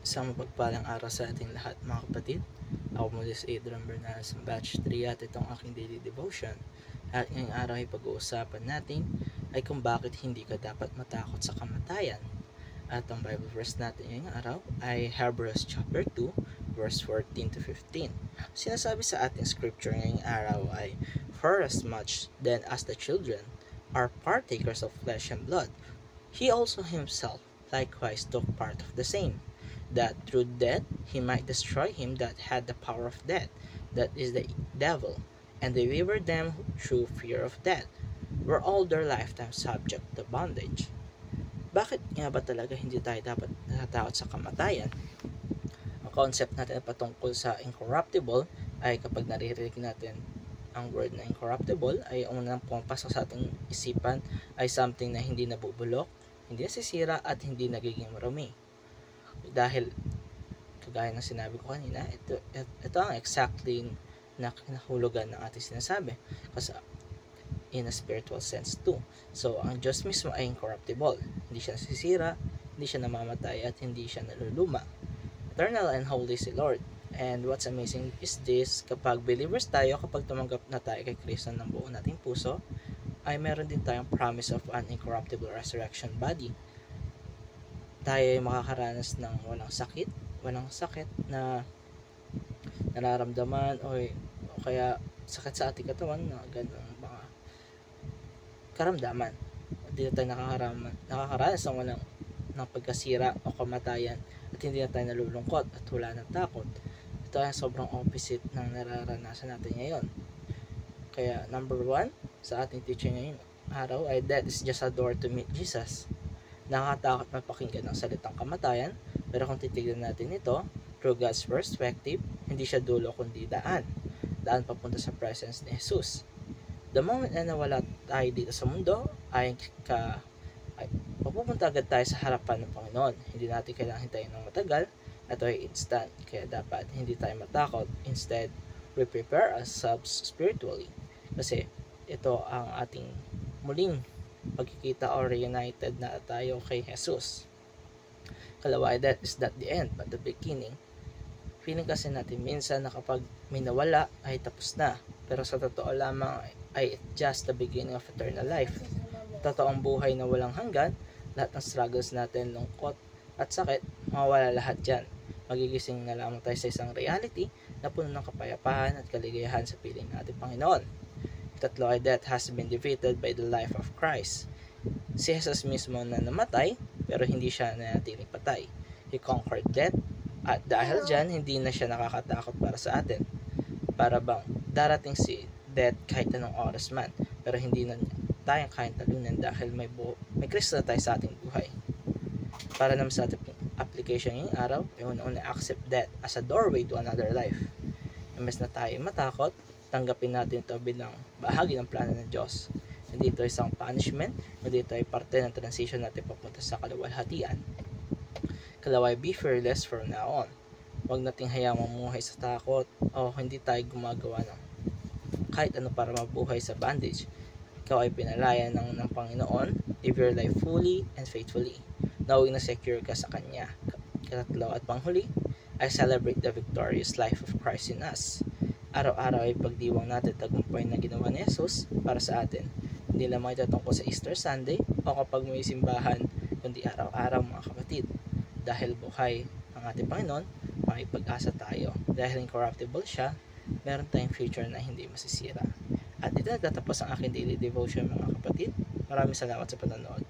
Isang mapagpalang araw sa ating lahat mga kapatid. Ako muli si Adrian Bernal sa batch 3 at itong aking daily devotion. At ngayong araw ay pag-uusapan natin ay kung bakit hindi ka dapat matakot sa kamatayan. At ang Bible verse natin ngayong araw ay Hebrews chapter 2 verse 14 to 15. Sinasabi sa ating scripture ngayong araw ay, "For as much then as the children are partakers of flesh and blood, he also himself likewise took part of the same, that through death he might destroy him that had the power of death, that is the devil, and deliver them through fear of death, were all their lifetime subject to bondage." Bakit nga ba talaga hindi tayo dapat natatakot sa kamatayan? Ang concept natin patungkol sa incorruptible ay kapag naririnig natin ang word na incorruptible ay unang pumapasok sa ating isipan ay something na hindi nabubulok, hindi nasisira at hindi nagiging marumi. Dahil kagaya ng sinabi ko kanina, ito ang exactly na kinahulugan ng ating sinasabi. Kasi in a spiritual sense too. So, ang Diyos mismo ay incorruptible. Hindi siya nasisira, hindi siya namamatay, at hindi siya naluluma. Eternal and holy si Lord. And what's amazing is this, kapag believers tayo, kapag tumanggap na tayo kay Kristo ng buo nating puso, ay meron din tayong promise of an incorruptible resurrection body. Tayo ay makakaranas ng walang sakit na nararamdaman o kaya sakit sa ating katawan na ganang mga karamdaman. Hindi na tayo nakakaranas ng pagkasira o kamatayan at hindi na tayo nalulungkot at wala ng takot. Ito ay sobrang opposite ng nararanasan natin ngayon. Kaya number 1 sa ating teaching ngayon araw ay death is just a door to meet Jesus. Nakakatakot mapakinggan ang salitang kamatayan, pero kung titignan natin ito through God's perspective, hindi siya dulo kundi daan papunta sa presence ni Jesus. The moment na nawala tayo dito sa mundo ay mapupunta agad tayo sa harapan ng Panginoon. Hindi natin kailangan hintayin ng matagal. Ito ay instant, kaya dapat hindi tayo matakot. Instead, we prepare ourselves spiritually. Kasi ito ang ating muling pagkikita or reunited na tayo kay Jesus. Kalaway, that is not the end but the beginning. Feeling kasi natin minsan na kapag may nawala ay tapos na, pero sa totoo lamang ay just the beginning of eternal life. Totoong buhay na walang hanggan, lahat ng struggles natin, lungkot at sakit, mawawala lahat dyan. Magigising na lamang tayo sa isang reality na puno ng kapayapaan at kaligayahan sa piling natin Panginoon. Tatlo ay death has been defeated by the life of Christ. Si Jesus mismo na namatay, pero hindi siya nanatiling patay. He conquered death, at dahil dyan, hindi na siya nakakatakot para sa atin. Para bang darating si death kahit anong oras man, pero hindi na tayong kayang talunan dahil may Kristo na tayo sa ating buhay. Para naman sa ating application ngayong araw, ay una accept death as a doorway to another life. Imbes na tayo matakot, tanggapin natin ito bilang bahagi ng plano ng Diyos. Hindi ito isang punishment, hindi ito ay parte ng transition natin papunta sa kaluwalhatian. Kalaway, be fearless from now on. Huwag nating hayaang mamuhay sa takot o hindi tayo gumagawa ng kahit ano para mabuhay sa bondage. Ikaw ay pinalaya ng Panginoon. Live your life fully and faithfully, knowing na secure ka sa Kanya. Katatlo at panghuli, I celebrate the victorious life of Christ in us. Araw-araw ay pagdiwang natin tagumpay na ginawa ni Jesus para sa atin. Hindi lamang ito tungkol sa Easter Sunday o kapag may simbahan, kundi araw-araw mga kapatid. Dahil buhay ang ating Panginoon, may pag-asa tayo. Dahil incorruptible siya, meron tayong future na hindi masisira. At ito nagtatapos ang aking daily devotion mga kapatid. Maraming salamat sa panonood.